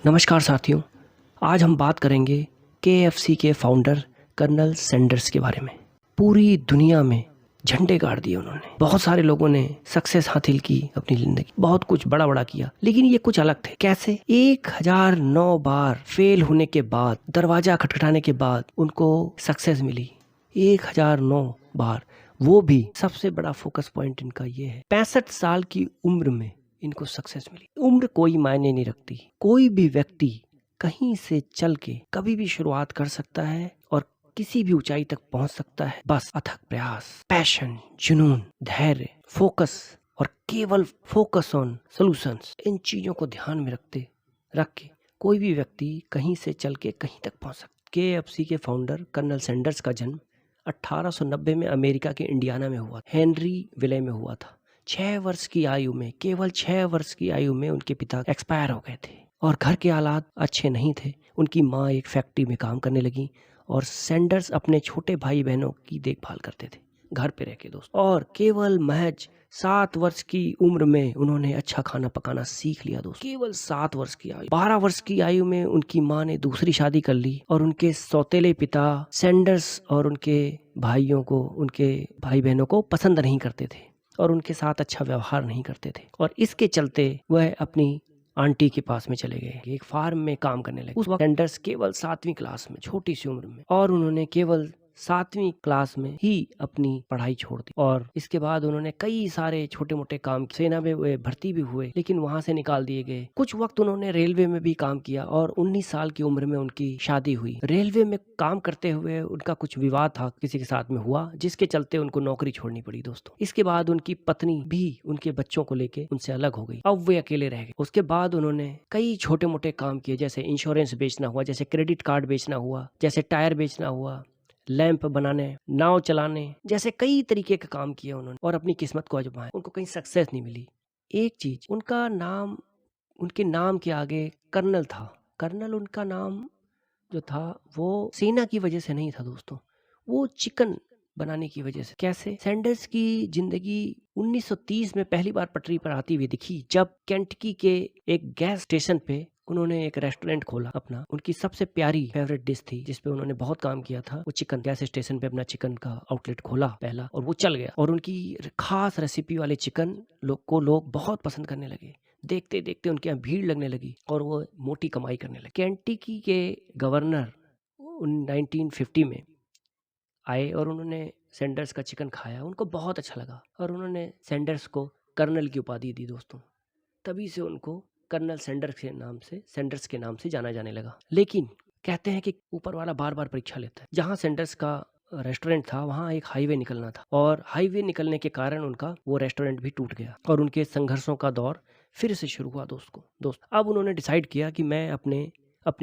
नमस्कार साथियों, आज हम बात करेंगे केएफसी के फाउंडर कर्नल सैंडर्स के बारे में। पूरी दुनिया में झंडे गाड़ दिए उन्होंने। बहुत सारे लोगों ने सक्सेस हासिल की अपनी जिंदगी, बहुत कुछ बड़ा किया, लेकिन ये कुछ अलग थे। कैसे? 1009 बार फेल होने के बाद, दरवाजा खटखटाने के बाद उनको सक्सेस मिली। 1009 बार, वो भी सबसे बड़ा फोकस पॉइंट इनका ये है, 65 साल की उम्र में इनको सक्सेस मिली। उम्र कोई मायने नहीं रखती। कोई भी व्यक्ति कहीं से चल के कभी भी शुरुआत कर सकता है और किसी भी ऊंचाई तक पहुंच सकता है। बस अथक प्रयास, पैशन, जुनून, धैर्य, फोकस और केवल फोकस ऑन सॉल्यूशंस, इन चीजों को ध्यान में रख के कोई भी व्यक्ति कहीं से चल के कहीं तक पहुंच सकता है। केएफसी के फाउंडर कर्नल सैंडर्स का जन्म 1890 में अमेरिका के इंडियाना में हुआ, हेनरी विले में हुआ था। 6 वर्ष की आयु में, केवल 6 वर्ष की आयु में उनके पिता एक्सपायर हो गए थे और घर के हालात अच्छे नहीं थे। उनकी माँ एक फैक्ट्री में काम करने लगी और सैंडर्स अपने छोटे भाई बहनों की देखभाल करते थे घर पे रह के दोस्त। और केवल महज 7 वर्ष की उम्र में उन्होंने अच्छा खाना पकाना सीख लिया दोस्त। केवल 7 वर्ष की आयु। 12 वर्ष की आयु में उनकी माँ ने दूसरी शादी कर ली और उनके सौतेले पिता सैंडर्स और उनके भाइयों को, उनके भाई बहनों को पसंद नहीं करते थे और उनके साथ अच्छा व्यवहार नहीं करते थे। और इसके चलते वह अपनी आंटी के पास में चले गए, एक फार्म में काम करने लगे। उस वक्त सैंडर्स केवल 7वीं क्लास में, छोटी सी उम्र में, और उन्होंने केवल 7वीं क्लास में ही अपनी पढ़ाई छोड़ दी। और इसके बाद उन्होंने कई सारे छोटे मोटे काम, सेना में वे भर्ती भी हुए लेकिन वहां से निकाल दिए गए। कुछ वक्त उन्होंने रेलवे में भी काम किया और 19 साल की उम्र में उनकी शादी हुई। रेलवे में काम करते हुए उनका कुछ विवाद था, किसी के साथ में हुआ, जिसके चलते उनको नौकरी छोड़नी पड़ी दोस्तों। इसके बाद उनकी पत्नी भी उनके बच्चों को लेके उनसे अलग हो गई। अब वे अकेले रह गए। उसके बाद उन्होंने कई छोटे मोटे काम किए, जैसे इंश्योरेंस बेचना हुआ, जैसे क्रेडिट कार्ड बेचना हुआ, जैसे टायर बेचना हुआ, लैंप बनाने, नाव चलाने, जैसे कई तरीके के काम किए उन्होंने और अपनी किस्मत को आजमाया। उनको कहीं सक्सेस नहीं मिली। एक चीज, उनका नाम, उनके नाम के आगे कर्नल था। कर्नल उनका नाम जो था वो सेना की वजह से नहीं था दोस्तों, वो चिकन बनाने की वजह से। कैसे? सैंडर्स की जिंदगी 1930 में पहली बार पटरी पर आती हुई दिखी जब केंटकी के एक गैस स्टेशन पे उन्होंने एक रेस्टोरेंट खोला अपना। उनकी सबसे प्यारी फेवरेट डिश थी जिस पे उन्होंने बहुत काम किया था, वो चिकन। गैस स्टेशन पे अपना चिकन का आउटलेट खोला पहला और वो चल गया और उनकी खास रेसिपी वाले चिकन लोग बहुत पसंद करने लगे। देखते देखते उनके यहाँ भीड़ लगने लगी और वो मोटी कमाई करने लगे। केंटकी के गवर्नर 1950 में आए और उन्होंने सैंडर्स का चिकन खाया, उनको बहुत अच्छा लगा और उन्होंने सैंडर्स को कर्नल की उपाधि दी दोस्तों। तभी से उनको कर्नल सैंडर्स के नाम से जाना जाने लगा। लेकिन कहते हैं कि ऊपर वाला बार बार परीक्षा लेता है। जहाँ सैंडर्स का रेस्टोरेंट था वहाँ एक हाईवे निकलना था और हाईवे निकलने के कारण उनका वो रेस्टोरेंट भी टूट गया और उनके संघर्षों का दौर फिर से शुरू हुआ दोस्त। अब उन्होंने डिसाइड किया कि मैं अपनी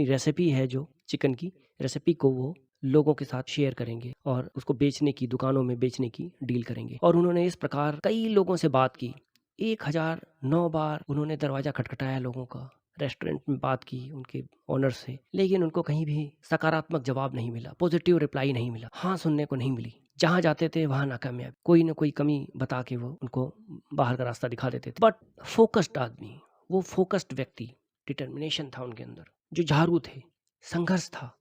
रेसिपी है जो चिकन की रेसिपी को वो लोगों के साथ शेयर करेंगे और उसको बेचने की, दुकानों में बेचने की डील करेंगे। और उन्होंने इस प्रकार कई लोगों से बात की। 1009 बार उन्होंने दरवाजा खटखटाया लोगों का, रेस्टोरेंट में बात की उनके ओनर से, लेकिन उनको कहीं भी सकारात्मक जवाब नहीं मिला, पॉजिटिव रिप्लाई नहीं मिला, हाँ सुनने को नहीं मिली। जहाँ जाते थे वहाँ नाकामयाब, कोई ना कोई कमी बता के वो उनको बाहर का रास्ता दिखा देते थे। बट फोकस्ड आदमी, वो फोकस्ड व्यक्ति, डिटर्मिनेशन था उनके अंदर, जो झाड़ू थे, संघर्ष था,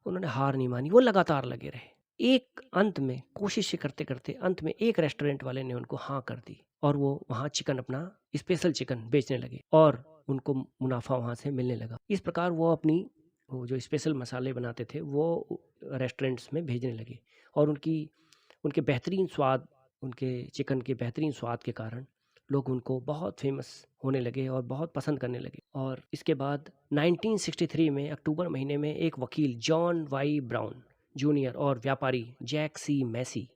उन्होंने हार नहीं मानी, वो लगातार लगे रहे। एक अंत में कोशिश करते करते अंत में एक रेस्टोरेंट वाले ने उनको हाँ कर दी और वो वहाँ चिकन, अपना स्पेशल चिकन बेचने लगे और उनको मुनाफा वहाँ से मिलने लगा। इस प्रकार वो अपनी वो जो स्पेशल मसाले बनाते थे वो रेस्टोरेंट्स में भेजने लगे और उनके बेहतरीन स्वाद, उनके चिकन के बेहतरीन स्वाद के कारण लोग उनको बहुत फेमस होने लगे और बहुत पसंद करने लगे। और इसके बाद 1963 में अक्टूबर महीने में एक वकील जॉन वाई ब्राउन जूनियर और व्यापारी जैक सी मैसी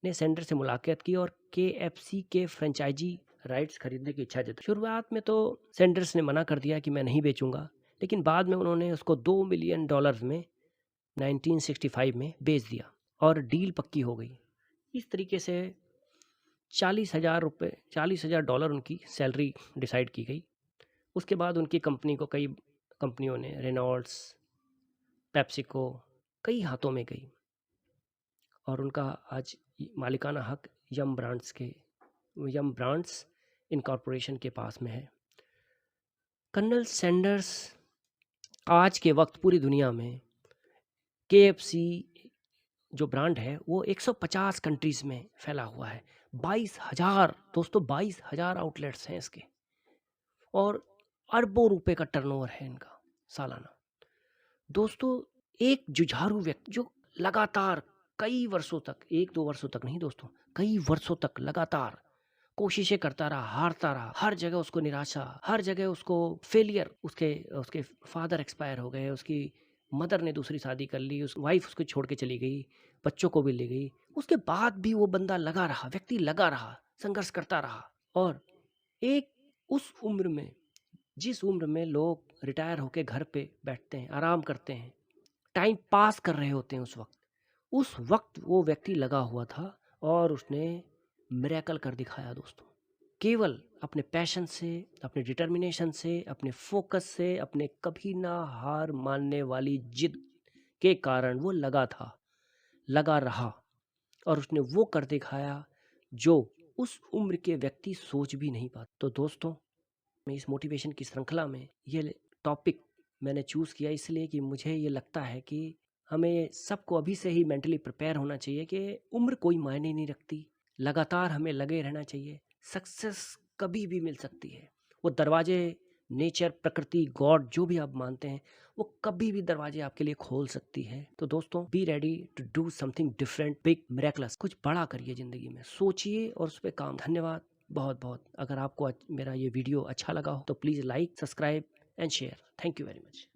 ने सैंडर से मुलाकात की और केएफसी के फ्रेंचाइजी राइट्स खरीदने की इच्छा जताई। शुरुआत में तो सैंडर्स ने मना कर दिया कि मैं नहीं बेचूंगा, लेकिन बाद में उन्होंने उसको $2 मिलियन में 1965 में बेच दिया और डील पक्की हो गई। इस तरीके से $40,000 उनकी सैलरी डिसाइड की गई। उसके बाद उनकी कंपनी को कई कंपनियों ने, रेनॉल्ड्स, पेप्सिको, कई हाथों में गई और उनका आज मालिकाना हक यम ब्रांड्स इनकॉर्पोरेशन के पास में है। कर्नल सैंडर्स आज के वक्त पूरी दुनिया में KFC जो ब्रांड है वो 150 कंट्रीज में फैला हुआ है। 22,000 दोस्तों, 22,000 आउटलेट्स हैं इसके और अरबों रुपए का टर्नओवर है इनका सालाना। दोस्तों, एक जुझारू व्यक्ति जो लगातार कई वर्षों तक, 1-2 वर्षों तक नहीं दोस्तों, कई वर्षों तक लगातार कोशिशें करता रहा, हारता रहा, हर जगह उसको निराशा, हर जगह उसको फेलियर, उसके उसके फादर एक्सपायर हो गए, उसकी मदर ने दूसरी शादी कर ली, उस वाइफ उसको छोड़ के चली गई, बच्चों को भी ले गई। उसके बाद भी वो बंदा लगा रहा, व्यक्ति लगा रहा, संघर्ष करता रहा और एक उस उम्र में, जिस उम्र में लोग रिटायर होके घर पे बैठते हैं, आराम करते हैं, टाइम पास कर रहे होते हैं, उस वक्त वो व्यक्ति लगा हुआ था और उसने मिरेकल कर दिखाया दोस्तों। केवल अपने पैशन से, अपने डिटर्मिनेशन से, अपने फोकस से, अपने कभी ना हार मानने वाली जिद के कारण वो लगा था, लगा रहा और उसने वो कर दिखाया जो उस उम्र के व्यक्ति सोच भी नहीं पाते। तो दोस्तों, मैं इस मोटिवेशन की श्रृंखला में ये टॉपिक मैंने चूज़ किया इसलिए कि मुझे ये लगता है कि हमें सबको अभी से ही मेंटली प्रिपेयर होना चाहिए कि उम्र कोई मायने नहीं रखती, लगातार हमें लगे रहना चाहिए। सक्सेस कभी भी मिल सकती है। वो दरवाजे नेचर, प्रकृति, गॉड जो भी आप मानते हैं, वो कभी भी दरवाजे आपके लिए खोल सकती है। तो दोस्तों, be ready to do something different, big, miraculous. कुछ बड़ा करिए ज़िंदगी में, सोचिए और उस पर काम। धन्यवाद बहुत बहुत। अगर आपको मेरा ये वीडियो अच्छा लगा हो तो please like, subscribe and share. Thank you very much.